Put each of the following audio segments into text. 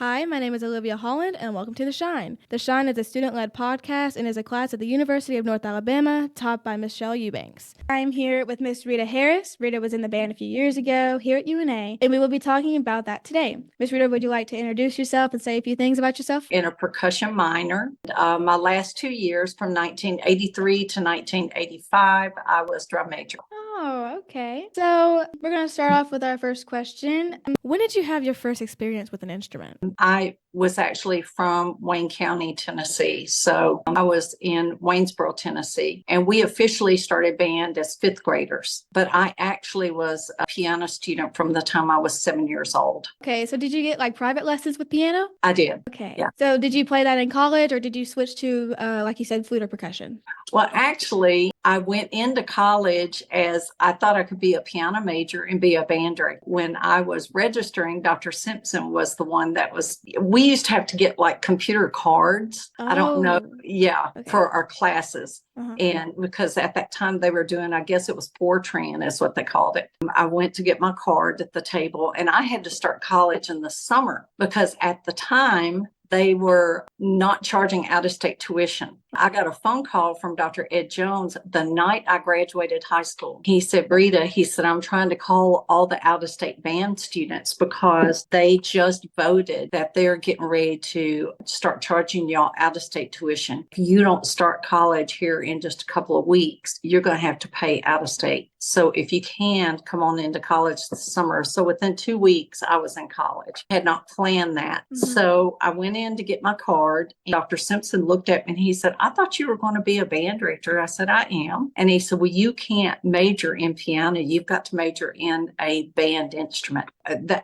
Hi, my name is Olivia Holland, and welcome to The Shine. The Shine is a student-led podcast and is a class at the University of North Alabama, taught by Michelle Eubanks. I'm here with Miss Rita Harris. Rita was in the band a few years ago here at UNA, and we will be talking about that today. Miss Rita, would you like to introduce yourself and say a few things about yourself? In a percussion minor. My last 2 years, from 1983 to 1985, I was drum major. Oh, okay. So we're going to start off with our first question. When did you have your first experience with an instrument? I was actually from Wayne County, Tennessee. So I was in Waynesboro, Tennessee, and we officially started band as fifth graders. But I actually was a piano student from the time I was 7 years old. Okay, so did you get like private lessons with piano? I did. Okay. Yeah. So did you play that in college or did you switch to, like you said, flute or percussion? Well, actually, I went into college as I thought I could be a piano major and be a band director. When I was registering, Dr. Simpson was the one that we used to have to get like computer cards. I don't know. Yeah. Okay. For our classes. And because at that time they were doing, I guess it was Fortran is what they called it. I went to get my card at the table and I had to start college in the summer because at the time they were not charging out-of-state tuition. I got a phone call from Dr. Ed Jones the night I graduated high school. He said, Rita, he said, I'm trying to call all the out-of-state band students because they just voted that they're getting ready to start charging y'all out-of-state tuition. If you don't start college here in just a couple of weeks, you're going to have to pay out-of-state. So if you can, come on into college this summer. So within 2 weeks, I was in college. I had not planned that. So I went in to get my card. And Dr. Simpson looked at me and he said, I thought you were going to be a band director. I said, I am. And he said, well, you can't major in piano. You've got to major in a band instrument.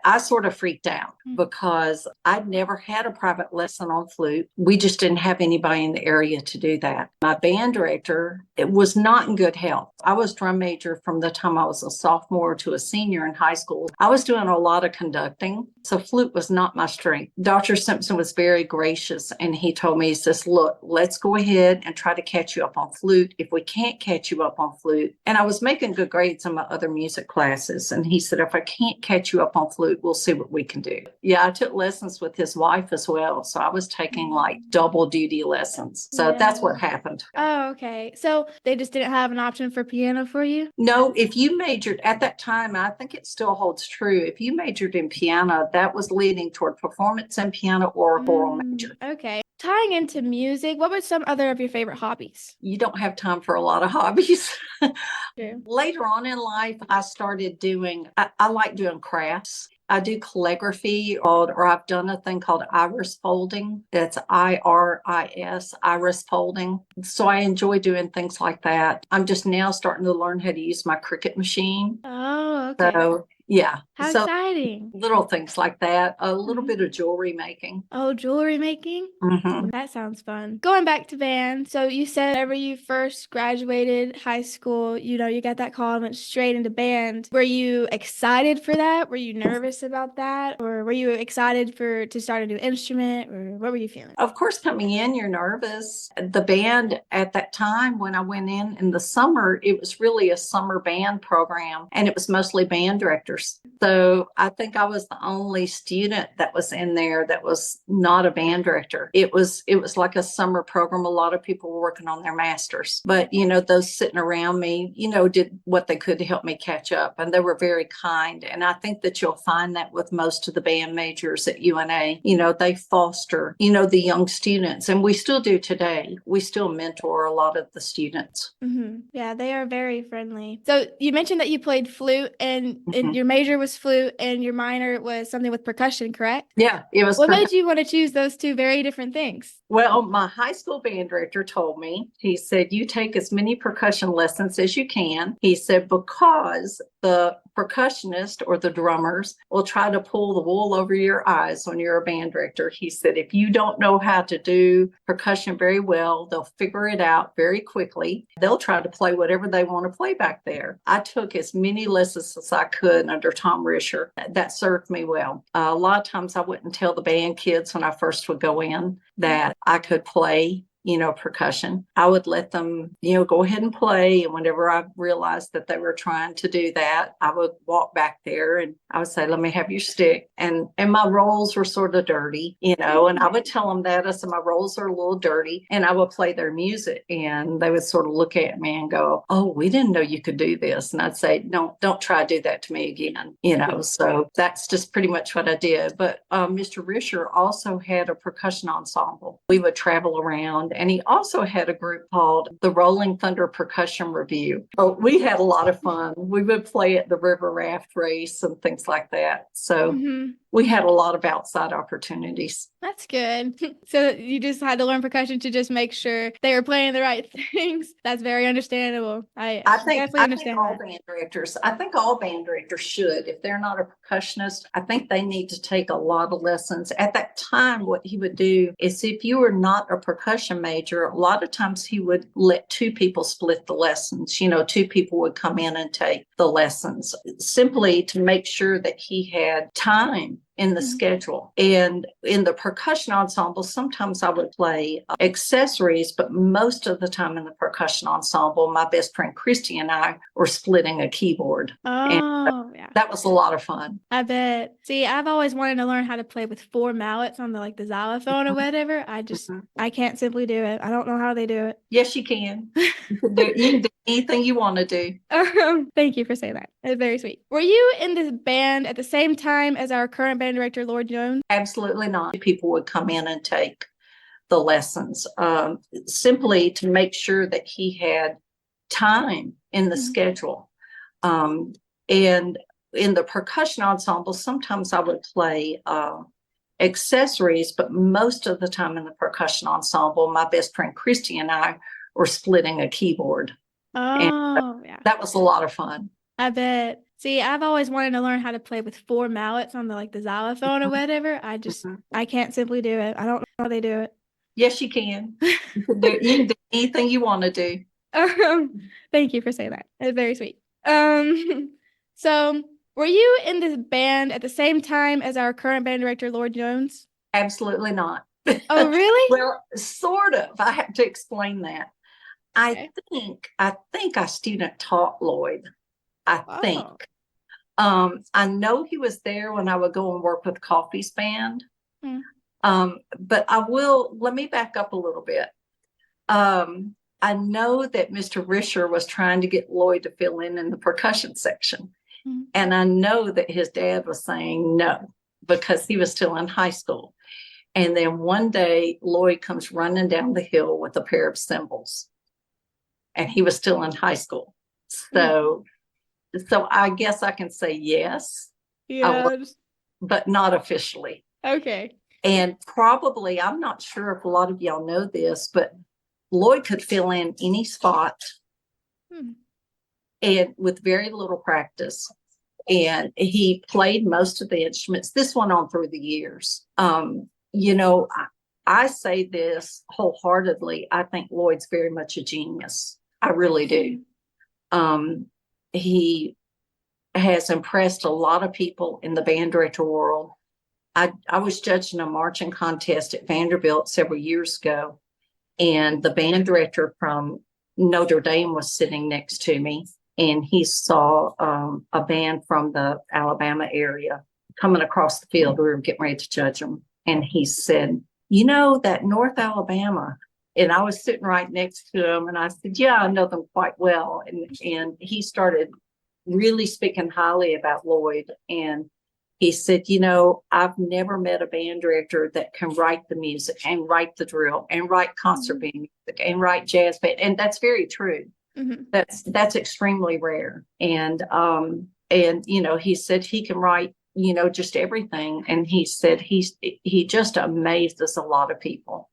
I sort of freaked out because I'd never had a private lesson on flute. We just didn't have anybody in the area to do that. My band director, it was not in good health. I was drum major from the time I was a sophomore to a senior in high school. I was doing a lot of conducting. So flute was not my strength. Dr. Simpson was very gracious and he told me, he says, look, let's go ahead and try to catch you up on flute. If we can't catch you up on flute, and I was making good grades in my other music classes. And he said, if I can't catch you up on flute, we'll see what we can do. Yeah, I took lessons with his wife as well. So I was taking like double duty lessons. So that's what happened. Oh, okay. So they just didn't have an option for piano for you? No, if you majored at that time, I think it still holds true. If you majored in piano, that was leading toward performance in piano or a choral major. Okay. Tying into music, what were some other of your favorite hobbies? You don't have time for a lot of hobbies. True. Later on in life, I started doing, I like doing crafts. I do calligraphy or I've done a thing called iris folding. That's IRIS, iris folding. So I enjoy doing things like that. I'm just now starting to learn how to use my Cricut machine. Oh, okay. So yeah. How so exciting. Little things like that. A little bit of jewelry making. Oh, jewelry making? That sounds fun. Going back to band, so you said whenever you first graduated high school, you got that call and went straight into band. Were you excited for that? Were you nervous about that? Or were you excited to start a new instrument? Or what were you feeling? Of course, coming in, you're nervous. The band at that time, when I went in the summer, it was really a summer band program and it was mostly band directors. So I think I was the only student that was in there that was not a band director. It was like a summer program. A lot of people were working on their masters, but those sitting around me, did what they could to help me catch up. And they were very kind. And I think that you'll find that with most of the band majors at UNA, they foster, the young students. And we still do today. We still mentor a lot of the students. Yeah, they are very friendly. So you mentioned that you played flute and your major was flute and your minor was something with percussion, correct? Yeah, it was. What made you want to choose those two very different things? Well, my high school band director told me, he said, you take as many percussion lessons as you can. He said, because the percussionist or the drummers will try to pull the wool over your eyes when you're a band director. He said, if you don't know how to do percussion very well, they'll figure it out very quickly. They'll try to play whatever they want to play back there. I took as many lessons as I could under Tom Risher. That served me well. A lot of times I wouldn't tell the band kids when I first would go in that I could play percussion, I would let them, go ahead and play. And whenever I realized that they were trying to do that, I would walk back there and I would say, let me have your stick. And my rolls were sort of dirty, and I would tell them that. I said, my rolls are a little dirty, and I would play their music. And they would sort of look at me and go, oh, we didn't know you could do this. And I'd say, don't try to do that to me again. So that's just pretty much what I did. But Mr. Risher also had a percussion ensemble. We would travel around, and he also had a group called the Rolling Thunder Percussion Review. Oh, we had a lot of fun. We would play at the river raft race and things like that. So we had a lot of outside opportunities. That's good. So you just had to learn percussion to just make sure they were playing the right things. That's very understandable. I definitely understand all that. I think all band directors should. If they're not a percussionist, I think they need to take a lot of lessons. At that time, what he would do is, if you were not a percussion major, a lot of times he would let two people split the lessons. Two people would come in and take the lessons, simply to make sure that he had time in the schedule. And in the percussion ensemble, sometimes I would play accessories, but most of the time in the percussion ensemble, my best friend Christy and I were splitting a keyboard. Oh, yeah. That was a lot of fun. I bet. See, I've always wanted to learn how to play with 4 mallets on the xylophone or whatever. I can't simply do it. I don't know how they do it. Yes, you can. You can do anything you want to do. Thank you for saying that. It's very sweet. Were you in this band at the same time as our current band director, Lord Jones? Absolutely not. People would come in and take the lessons, simply to make sure that he had time in the schedule. And in the percussion ensemble, sometimes I would play accessories, but most of the time in the percussion ensemble, my best friend Christy and I were splitting a keyboard. Oh, yeah. That was a lot of fun. I bet. See, I've always wanted to learn how to play with 4 mallets on the xylophone or whatever. I can't simply do it. I don't know how they do it. Yes, you can. You can do anything you want to do. Thank you for saying that. It's very sweet. So were you in this band at the same time as our current band director, Lord Jones? Absolutely not. Oh, really? Well, sort of. I have to explain that. Okay. I think I student taught Lloyd. I think. I know he was there when I would go and work with Coffee's band. But let me back up a little bit. I know that Mr. Risher was trying to get Lloyd to fill in the percussion section. And I know that his dad was saying no, because he was still in high school. And then one day Lloyd comes running down the hill with a pair of cymbals, and he was still in high school. So I guess I can say yes, but not officially. Okay. And probably, I'm not sure if a lot of y'all know this, but Lloyd could fill in any spot and with very little practice. And he played most of the instruments. This went on through the years. I say this wholeheartedly. I think Lloyd's very much a genius. I really do. He has impressed a lot of people in the band director world. I was judging a marching contest at Vanderbilt several years ago, and the band director from Notre Dame was sitting next to me, and he saw a band from the Alabama area coming across the field. We were getting ready to judge them, and he said, that North Alabama. And I was sitting right next to him, and I said, yeah, I know them quite well. And he started really speaking highly about Lloyd. And he said, I've never met a band director that can write the music and write the drill and write concert band music and write jazz band. And that's very true. That's extremely rare. And he said he can write, just everything. And he said he just amazes a lot of people.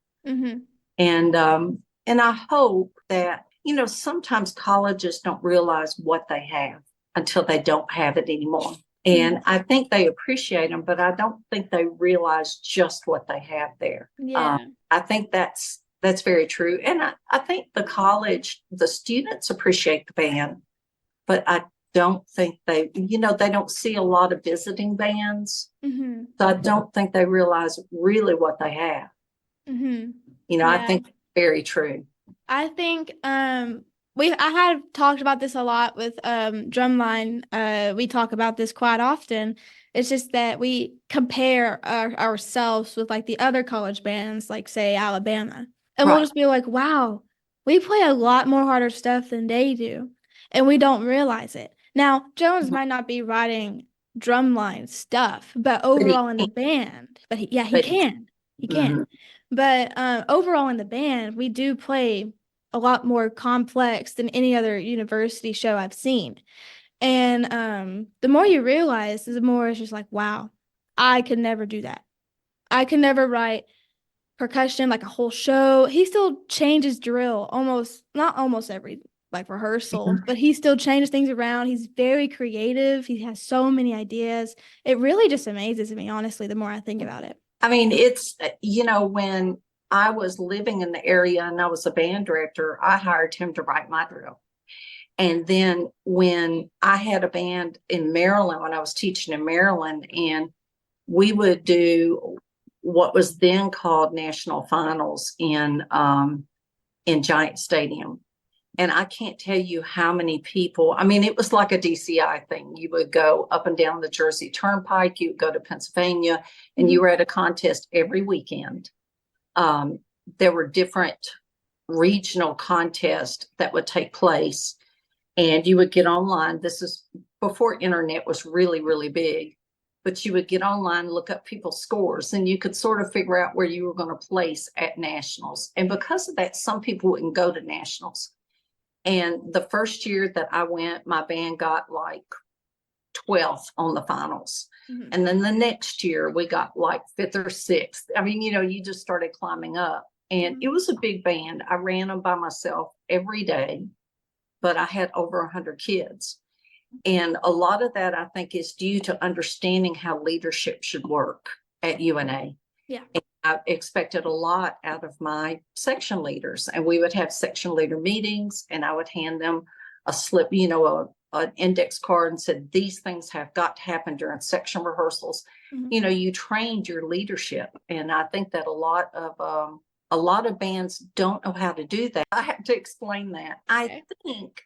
And I hope that, sometimes colleges don't realize what they have until they don't have it anymore. And I think they appreciate them, but I don't think they realize just what they have there. Yeah. I think that's very true. And I think the students appreciate the band, but I don't think they don't see a lot of visiting bands. So I don't think they realize really what they have. I think Very true. I think I had talked about this a lot with Drumline. We talk about this quite often. It's just that we compare ourselves with like the other college bands, like say Alabama, and we'll Right. just be like, "Wow, we play a lot more harder stuff than they do," and we don't realize it. Now, Jones Mhm. might not be writing Drumline stuff, but But he overall in the can't. band, yeah, he But he can. He can. Mhm. But overall in the band, we do play a lot more complex than any other university show I've seen. And the more you realize, the more it's just like, wow, I could never do that. I could never write percussion like a whole show. He still changes drill not almost every like rehearsal, Mhm. but he still changes things around. He's very creative. He has so many ideas. It really just amazes me, honestly, the more I think about it. I mean, when I was living in the area and I was a band director, I hired him to write my drill. And then when I had a band in Maryland, when I was teaching in Maryland, and we would do what was then called national finals in Giant Stadium. And I can't tell you how many people, I mean, it was like a DCI thing. You would go up and down the Jersey Turnpike, you would go to Pennsylvania, and you Mhm. were at a contest every weekend. Um, there were different regional contests that would take place, and you would get online. This is before internet was really, really big, but you would get online, look up people's scores, and you could sort of figure out where you were going to place at nationals. And because of that, some people wouldn't go to nationals. And the first year that I went, my band got like 12th on the finals. Mhm. And then the next year we got like fifth or sixth. I mean, you just started climbing up. And Mhm. it was a big band. I ran them by myself every day, but I had over 100 kids. And a lot of that, I think, is due to understanding how leadership should work at UNA. Yeah. I expected a lot out of my section leaders, and we would have section leader meetings, and I would hand them a slip, an index card, and said, these things have got to happen during section rehearsals. Mhm. You trained your leadership. And I think that a lot of bands don't know how to do that. I have to explain that. Okay.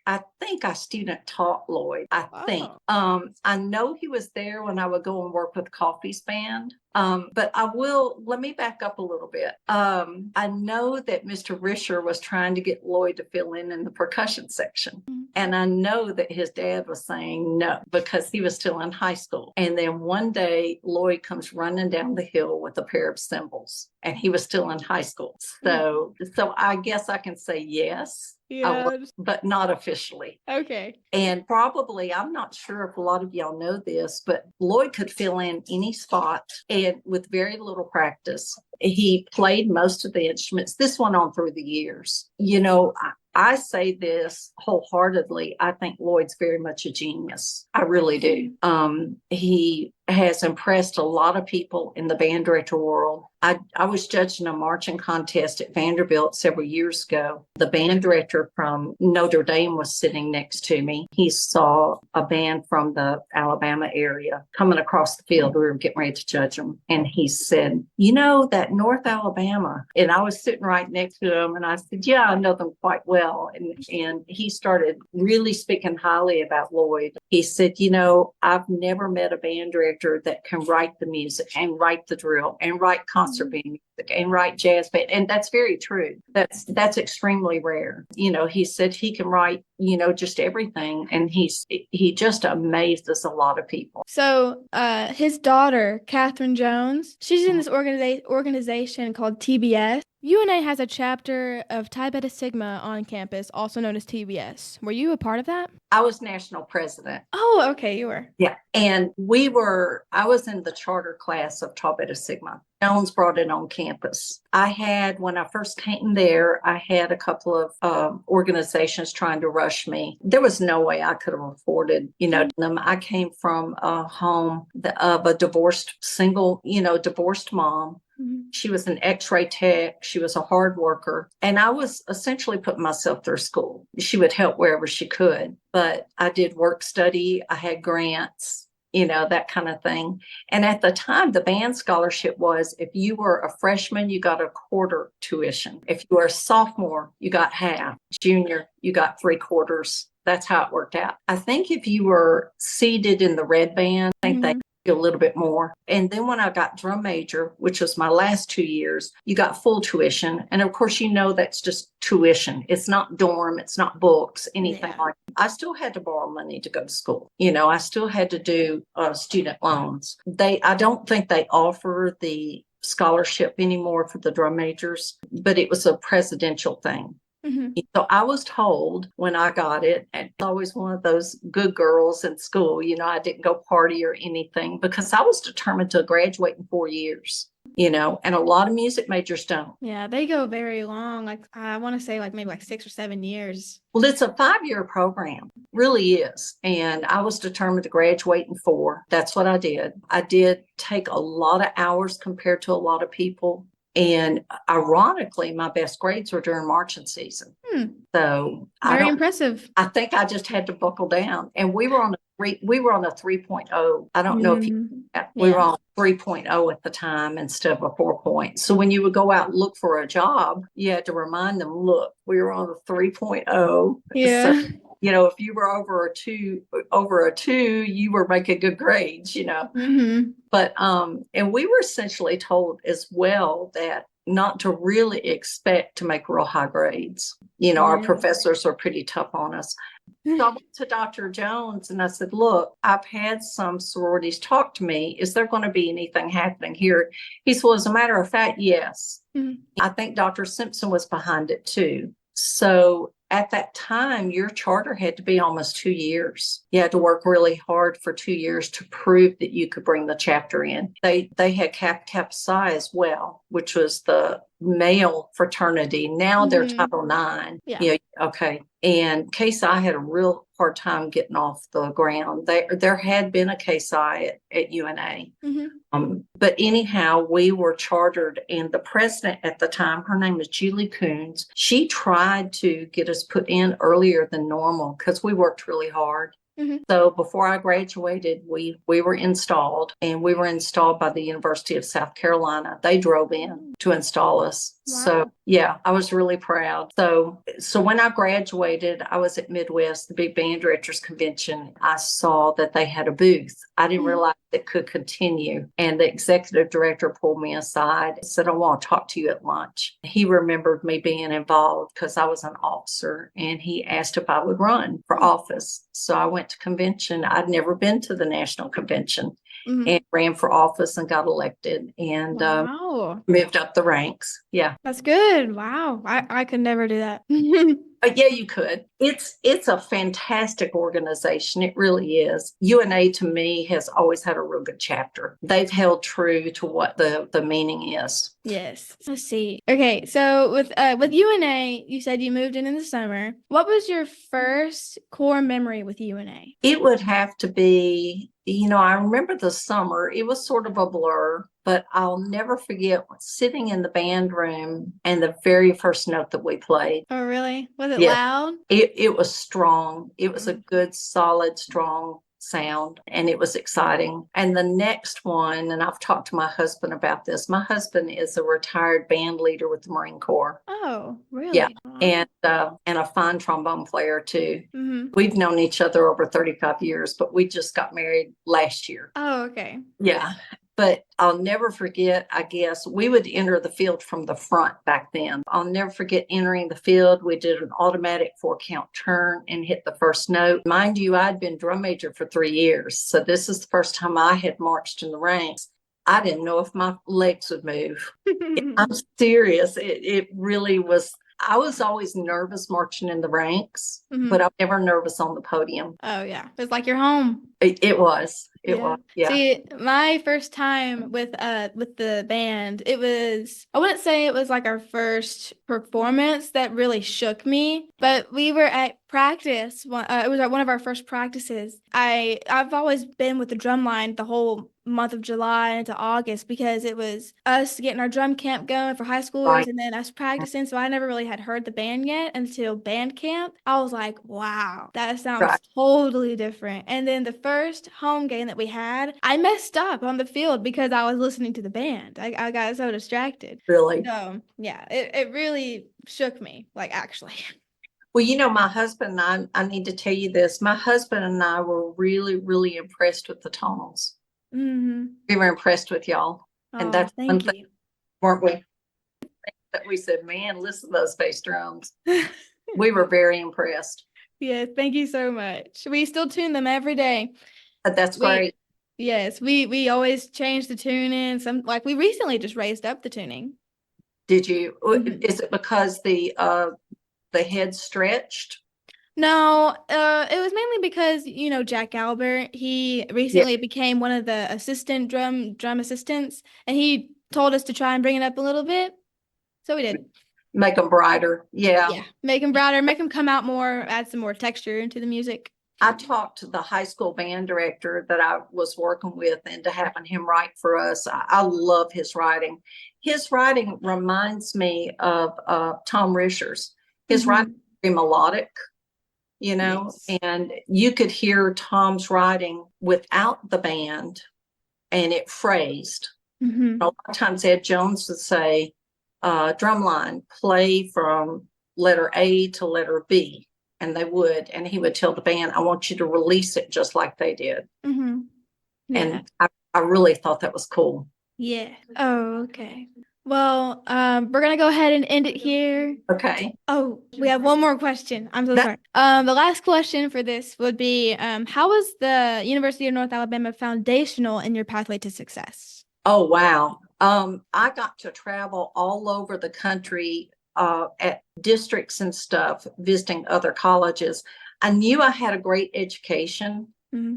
I think I student taught Lloyd. I think. Oh. I know he was there when I would go and work with Coffee's band. But let me back up a little bit. I know that Mr. Risher was trying to get Lloyd to fill in the percussion section. Mhm. And I know that his dad was saying no because he was still in high school. And then one day Lloyd comes running down the hill with a pair of cymbals, and he was still in high school. So I guess I can say yes, Yeah. but not officially. Okay. And probably, I'm not sure if a lot of y'all know this, but Lloyd could fill in any spot, and with very little practice. He played most of the instruments. This went on through the years. I say this wholeheartedly. I think Lloyd's very much a genius. I really do. He has impressed a lot of people in the band director world. I was judging a marching contest at Vanderbilt several years ago. The band director from Notre Dame was sitting next to me. He saw a band from the Alabama area coming across the field. We were getting ready to judge them. And he said, that North Alabama. And I was sitting right next to him, and I said, yeah, I know them quite well. And he started really speaking highly about Lloyd. He said, I've never met a band director that can write the music and write the drill and write concert band music and write jazz band. And that's very true. That's extremely rare. He said he can write, just everything. And he just amazes a lot of people. So, his daughter, Catherine Jones, she's in this organization called TBS. UNA has a chapter of Pi Beta Sigma on campus, also known as TBS. Were you a part of that? I was national president. Oh, okay, you were. Yeah. And I was in the charter class of Tau Beta Sigma. Jones brought it on campus. When I first came there, I had a couple of organizations trying to rush me. There was no way I could have afforded, them. I came from a home of a divorced mom. She was an x-ray tech. She was a hard worker. And I was essentially putting myself through school. She would help wherever she could. But I did work study. I had grants. that kind of thing. And at the time, the band scholarship was if you were a freshman, you got a quarter tuition. If you were a sophomore, you got half. Junior, you got three quarters. That's how it worked out. I think if you were seated in the red band, I think they a little bit more. And then when I got drum major, which was my last 2 years, you got full tuition. And of course, that's just tuition. It's not dorm, it's not books, anything like that. I still had to borrow money to go to school. I still had to do student loans. I don't think they offer the scholarship anymore for the drum majors, but it was a presidential thing. So I was told when I got it, and I was always one of those good girls in school, I didn't go party or anything because I was determined to graduate in 4 years, and a lot of music majors don't. Yeah, they go very long. Like I want to say maybe 6 or 7 years. Well, it's a 5-year program, really is. And I was determined to graduate in 4. That's what I did. I did take a lot of hours compared to a lot of people. And ironically, my best grades were during marching season. So very impressive. I think I just had to buckle down. And we were on a 3.0. I don't know if we were on 3.0 at the time instead of a 4. So when you would go out and look for a job, you had to remind them, look, we were on a 3.0. Yeah. So, if you were over a two, you were making good grades, But and we were essentially told as well that not to really expect to make real high grades. Our professors are pretty tough on us. So I went to Dr. Jones and I said, look, I've had some sororities talk to me. Is there going to be anything happening here? He said, well, as a matter of fact, yes. I think Dr. Simpson was behind it too. So at that time, your charter had to be almost 2 years. You had to work really hard for 2 years to prove that you could bring the chapter in. They had Kappa Psi as well, which was the male fraternity. Now they're Title IX. Yeah. Okay. And KSI had a real hard time getting off the ground. There had been a KSI at UNA. But anyhow, we were chartered, and the president at the time, her name was Julie Coons. She tried to get us put in earlier than normal because we worked really hard. So before I graduated, we were installed, and we were installed by the University of South Carolina. They drove in to install us. Wow. So yeah, I was really proud. So when I graduated, I was at Midwest, the big band directors convention. I saw that they had a booth. I didn't realize it could continue. And the executive director pulled me aside and said, I want to talk to you at lunch. He remembered me being involved because I was an officer, and he asked if I would run for office. So I went to convention. I'd never been to the national convention. And ran for office and got elected and moved up the ranks. Yeah. That's good. Wow. I could never do that. Yeah, you could. It's a fantastic organization. It really is. UNA to me has always had a real good chapter. They've held true to what the meaning is. Yes. Let's see. Okay, so with UNA, you said you moved in the summer. What was your first core memory with UNA? It would have to be, I remember the summer. It was sort of a blur, but I'll never forget sitting in the band room and the very first note that we played. Oh, really? Was it loud? It was strong. It was a good, solid, strong sound, and it was exciting. And the next one, and I've talked to my husband about this. My husband is a retired band leader with the Marine Corps. Oh, really? Yeah, and a fine trombone player too. We've known each other over 35 years, but we just got married last year. Oh, okay. Yeah. But I'll never forget, I guess, we would enter the field from the front back then. I'll never forget entering the field. We did an automatic 4-count turn and hit the first note. Mind you, I'd been drum major for 3 years. So this is the first time I had marched in the ranks. I didn't know if my legs would move. I'm serious. It really was. I was always nervous marching in the ranks, but I was never nervous on the podium. Oh, yeah. It's like you're home. It was. It was. Yeah. See, my first time with the band, I wouldn't say it was like our first performance that really shook me, but we were at practice. It was one of our first practices. I've always been with the drum line the whole month of July into August because it was us getting our drum camp going for high schoolers and then us practicing. So I never really had heard the band yet until band camp. I was like, wow, that sounds totally different. And then the first home game band that we had. I messed up on the field because I was listening to the band. I got so distracted. Really? So yeah, it really shook me, like actually. Well, my husband and I need to tell you this. My husband and I were really, really impressed with the tonals. Mm-hmm. We were impressed with y'all. And Oh, that's one thank thing, you. weren't we? That we said, man, listen to those bass drums. We were very impressed. Yeah, thank you so much. We still tune them every day. That's We great. Yes, we always change the tuning. Some like we recently just raised up the tuning. Did you? Mhm. Is it because the head stretched? No, it was mainly because, Jack Albert, he Yeah, recently became one of the assistant drum assistants, and he told us to try and bring it up a little bit. So we did. make them brighter. Yeah. Yeah, make him broader, make him come out more, add some more texture into the music. I talked to the high school band director that I was working with into having him write for us. I love his writing. His writing reminds me of Tom Risher's. His writing Mm-hmm. is very melodic, Yes. and you could hear Tom's writing without the band and it phrased. A Mm-hmm. lot of times Ed Jones would say, drumline, play from letter A to letter B. And they would, and he would tell the band, I want you to release it just like they did. Mm-hmm. Yeah. And I really thought that was cool. Yeah. Oh, okay. Well, we're gonna go ahead and end it here. Okay. Oh, we have one more question. I'm so That, sorry. The last question for this would be, how was the University of North Alabama foundational in your pathway to success? oh, wow. I got to travel all over the country at districts and stuff, visiting other colleges. I knew I had a great education, Mm-hmm.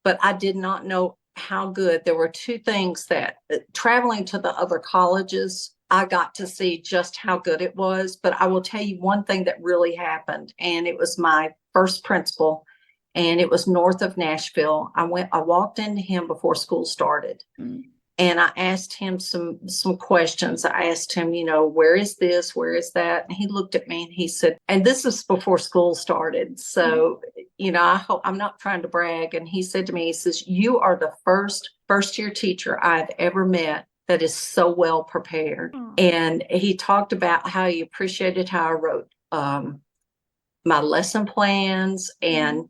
but I did not know how good. There were two things that traveling to the other colleges, I got to see just how good it was. But I will tell you one thing that really happened, and it was my first principal, and it was north of Nashville. I walked into him before school started. Mm-hmm. And I asked him some questions. I asked him, where is this? Where is that? And he looked at me and he said, and this is before school started. So, I hope I'm not trying to brag. And he said to me, he says, you are the first year teacher I've ever met that is so well prepared. Oh. And he talked about how he appreciated how I wrote my lesson plans. And,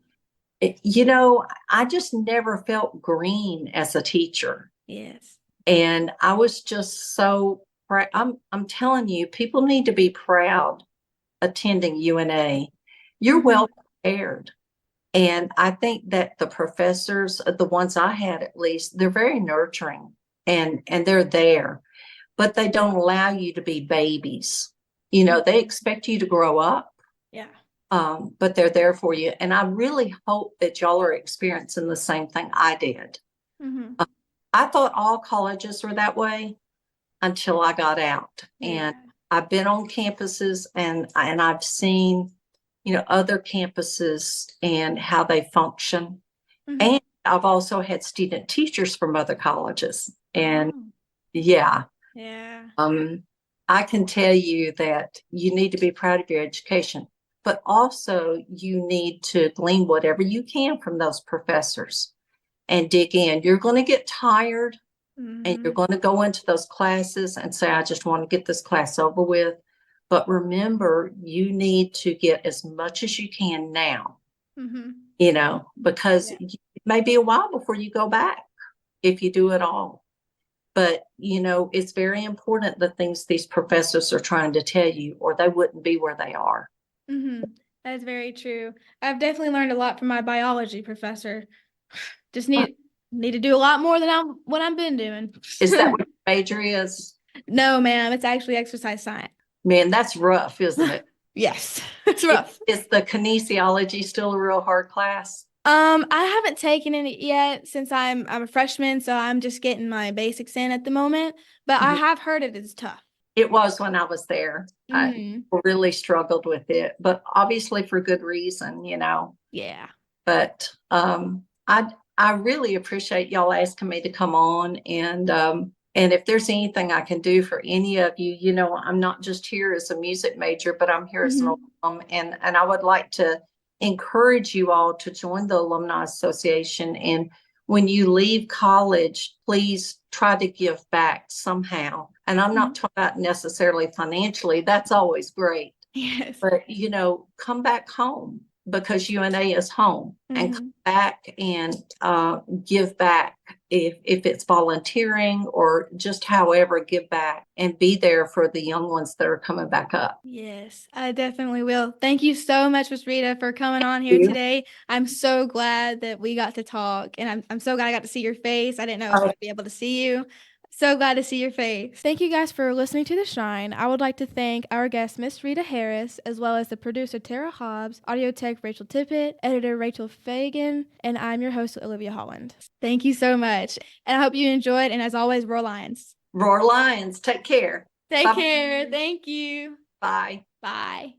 I just never felt green as a teacher. Yes. And I was just so proud. I'm telling you, people need to be proud attending UNA. You're Mm-hmm. well prepared. And I think that the professors, the ones I had at least, they're very nurturing and they're there, but they don't allow you to be babies. They expect you to grow up. Yeah. But they're there for you. And I really hope that y'all are experiencing the same thing I did. Mm-hmm. I thought all colleges were that way until I got out. Yeah. And I've been on campuses and I've seen, other campuses and how they function. Mm-hmm. And I've also had student teachers from other colleges. And Oh. yeah, Yeah. I can tell you that you need to be proud of your education, but also you need to glean whatever you can from those professors and dig in. You're going to get tired and you're Mm-hmm. going to go into those classes and say, I just want to get this class over with. But remember, you need to get as much as you can now, Mm-hmm. because Yeah. it may be a while before you go back if you do it all. But, it's very important the things these professors are trying to tell you, or they wouldn't be where they are. Mm-hmm. That is very true. I've definitely learned a lot from my biology professor. Just need to do a lot more than what I've been doing. Is that what your major is? No, ma'am, it's actually exercise science. Man, that's rough, isn't it? Yes, it's rough. Is the kinesiology still a real hard class? I haven't taken it yet since I'm a freshman, so I'm just getting my basics in at the moment. But I have heard it is tough. It was when I was there. I Mm-hmm. really struggled with it, but obviously for good reason, Yeah. But I really appreciate y'all asking me to come on, and if there's anything I can do for any of you, I'm not just here as a music major, but I'm here as an Mm-hmm. alum, and I would like to encourage you all to join the Alumni Association. And when you leave college, please try to give back somehow. And I'm not talking about necessarily financially. That's always great. Yes. But, come back home because UNA is home, and come back and give back if it's volunteering or just however, give back and be there for the young ones that are coming back up. Yes, I definitely will. Thank you so much, Miss Rita, for coming on here you. today. I'm so glad that we got to talk, and I'm so glad I got to see your face. I didn't know if Oh. I'd be able to see you. So glad to see your face. Thank you guys for listening to The Shine. I would like to thank our guest, Miss Rita Harris, as well as the producer, Tara Hobbs, audio tech, Rachel Tippett, editor, Rachel Fagan, and I'm your host, Olivia Holland. Thank you so much, and I hope you enjoyed, and as always, Roar Lions. Roar Lions, take care. Take Bye-bye. care. Thank you. Bye. Bye.